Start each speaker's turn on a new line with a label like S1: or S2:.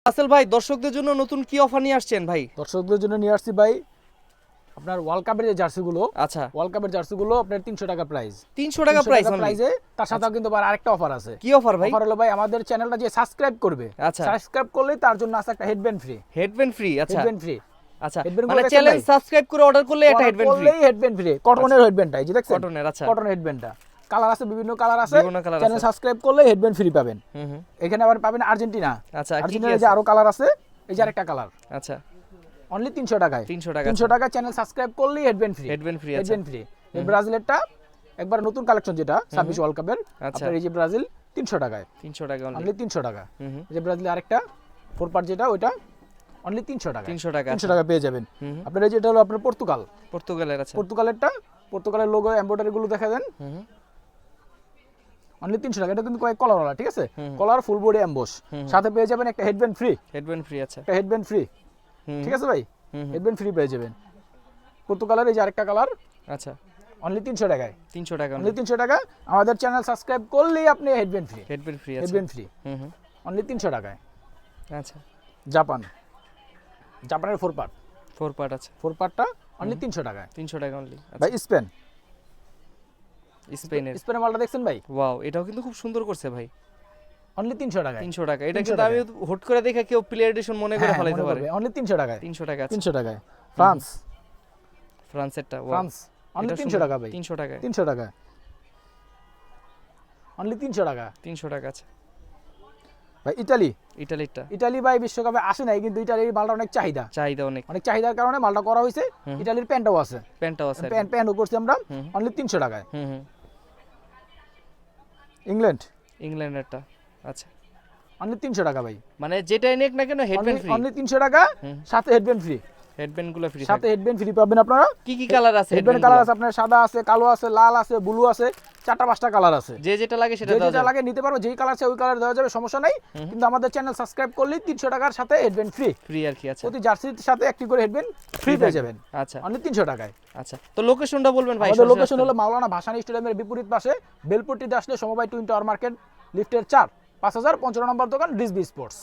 S1: আসল ভাই, দর্শকদের জন্য নতুন কি অফার নিয়ে আসছেন ভাই?
S2: দর্শকদের জন্য নিয়ে আসছি ভাই আপনার ওয়ার্ল্ড কাপের যে জার্সিগুলো,
S1: আচ্ছা,
S2: ওয়ার্ল্ড কাপের জার্সিগুলো আপনার 300 টাকা প্রাইস।
S1: 300 টাকা প্রাইস অনলি।
S2: প্রাইসে তার সাথে কিন্তু আবার আরেকটা অফার আছে।
S1: কি অফার ভাই?
S2: অফার হলো ভাই আমাদের চ্যানেলটা যে সাবস্ক্রাইব করবে,
S1: আচ্ছা,
S2: সাবস্ক্রাইব করলে তার জন্য আছে একটা হেডব্যান্ড ফ্রি।
S1: Headband free. আচ্ছা,
S2: হেডব্যান্ড ফ্রি।
S1: আচ্ছা,
S2: headband
S1: মানে
S2: গুলো দেখছেন
S1: চ্যানেল
S2: ভাই?
S1: সাবস্ক্রাইব করে অর্ডার করলে একটা হেডব্যান্ড ফ্রি।
S2: করলেই হেডব্যান্ড ফ্রি। কটনের হেডব্যান্ডটা এই যে দেখছেন,
S1: কটনের। আচ্ছা,
S2: কটনের হেডব্যান্ডটা কালার আছে, বিভিন্ন কালার আছে।
S1: বিভিন্ন কালার
S2: চ্যানেল
S1: আছে।
S2: সাবস্ক্রাইব করলে হেডব্যান্ড ফ্রি পাবেন।
S1: হুম হুম।
S2: এখানে আবার পাবেন আর্জেন্টিনা।
S1: আচ্ছা, কি কি
S2: আর্জেন্টিনার যে
S1: আছে?
S2: আরো কালার আছে, এই যে আরেকটা কালার।
S1: আচ্ছা,
S2: অনলি 300 টাকায়।
S1: 300 টাকা।
S2: 300 টাকা চ্যানেল সাবস্ক্রাইব করলেই হেডব্যান্ড ফ্রি।
S1: Headband free. আচ্ছা,
S2: হেডব্যান্ড ফ্রি। এই ব্রাজিলেরটা একবার নতুন কালেকশন, যেটা 26 ওয়ার্ল্ড কাপের।
S1: আচ্ছা,
S2: আপনার এই যে ব্রাজিল 300 টাকায়।
S1: 300 টাকা অনলি।
S2: অনলি 300 টাকা।
S1: হুম হুম।
S2: এই যে ব্রাজিলের আরেকটা 4 পার্ট যেটা, ওইটা অনলি 300 টাকা।
S1: 300 টাকা।
S2: 300 টাকা পেয়ে যাবেন।
S1: হুম হুম।
S2: আপনার এই যেটা হলো আপনার পর্তুগাল।
S1: পর্তুগালের। আচ্ছা,
S2: পর্তুগালেরটা, পর্তুগালের লোগো এমব্রয়ডারি গুলো দেখা দেন।
S1: হুম হুম।
S2: অনলি 300 টাকা। এটা কিন্তু কয়েক কলারওয়ালা, ঠিক আছে?
S1: হুম।
S2: কলার ফুল বডি এমবস। সাথে পেয়ে যাবেন একটা হেডব্যান্ড ফ্রি।
S1: Headband free. আচ্ছা,
S2: একটা হেডব্যান্ড ফ্রি।
S1: হুম
S2: ঠিক আছে ভাই?
S1: হুম হুম।
S2: হেডব্যান্ড ফ্রি পেয়ে যাবেন। পর্তুগালের এই যে আরেকটা কালার
S1: আচ্ছা,
S2: অনলি 300 টাকায়।
S1: 300 টাকা
S2: অনলি
S1: অনলি।
S2: 300 টাকা। আমাদের চ্যানেল সাবস্ক্রাইব করলেই আপনি হেডব্যান্ড ফ্রি।
S1: Headband free. আচ্ছা,
S2: হেডব্যান্ড ফ্রি
S1: হুম হুম।
S2: অনলি 300 টাকায়।
S1: আচ্ছা,
S2: জাপান, জাপানের 4 পার্ট।
S1: 4 পার্ট। আচ্ছা,
S2: 4 পার্টটা অনলি 300 টাকায়।
S1: 300 টাকা অনলি।
S2: ভাই
S1: আচ্ছা,
S2: স্পেন,
S1: স্পেনের।
S2: স্পেনের মালটা দেখছেন ভাই?
S1: ওয়াও, এটাও কিন্তু খুব সুন্দর করছে ভাই।
S2: অনলি 300 টাকায়।
S1: 300 টাকা। এটা
S2: 300
S1: কিন্তু আমি হুট করে দেখে কেউ প্লেয়ার এডিশন মনে করে ফেলাইতে পারে।
S2: অনলি 300 টাকায়।
S1: 300 টাকা। আচ্ছা,
S2: 300 টাকায়। ফ্রান্স,
S1: ফ্রান্সেরটা। ওয়াও,
S2: ফ্রান্স অনলি 300 টাকা ভাই।
S1: 300 টাকা।
S2: 300 টাকা। অনলি 300 টাকা।
S1: 300 টাকা। আচ্ছা,
S2: ভাই ইতালি,
S1: ইটালিরটা।
S2: ইতালি ভাই বিশ্বকাপে আসে নাই, কিন্তু ইতালির মালটা অনেক চাহিদা।
S1: চাহিদা অনেক।
S2: অনেক চাহিদার কারণে মালটা করা হয়েছে। ইতালির প্যান্টও আছে,
S1: প্যান্টটাও আছে।
S2: প্যান্টও করছি আমরা অনলি 300 টাকায়।
S1: হুম হুম।
S2: ইংল্যান্ড,
S1: ইংল্যান্ডেরটা। আচ্ছা,
S2: অনলি 300 টাকা ভাই।
S1: মানে যেটাই নেক না কেন হেডব্যান্ড ফ্রি।
S2: অনলি 300 টাকা, সাথে হেডব্যান্ড ফ্রি।
S1: হেডব্যান্ড গুলো ফ্রি।
S2: সাথে হেডব্যান্ড ফ্রি পাবেন আপনারা।
S1: কি কি কালার আছে?
S2: হেডব্যান্ড কালার আছে আপনার, সাদা আছে, কালো আছে, লাল আছে, ব্লু আছে, 4-5টা কালার আছে।
S1: যে যেটা লাগে সেটা
S2: যে
S1: দেওয়া
S2: যেটা
S1: যাবে।
S2: লাগে নিতে পারবো, যেই কালার চাই ওই কালার দেওয়া যাবে, সমস্যা নাই। কিন্তু আমাদের চ্যানেল সাবস্ক্রাইব করলেই 300 টাকার সাথে হেডব্যান্ড ফ্রি।
S1: ফ্রি আর কি। আচ্ছা,
S2: প্রতি জার্সির সাথে একটি করে হেডব্যান্ড ফ্রি পেয়ে যাবেন
S1: আচ্ছা
S2: অনলি 300 টাকায়।
S1: আচ্ছা। তো লোকেশনটা বলবেন ভাই?
S2: আমাদের লোকেশন হলো মাওলানা ভাসানী স্টেডিয়ামের বিপরীত পাশে, বেলপট্টিতে আসলে সমবায় টুইন টাওয়ার মার্কেট লিফটের 4, 5055 নম্বর দোকান, রিজবি স্পোর্টস।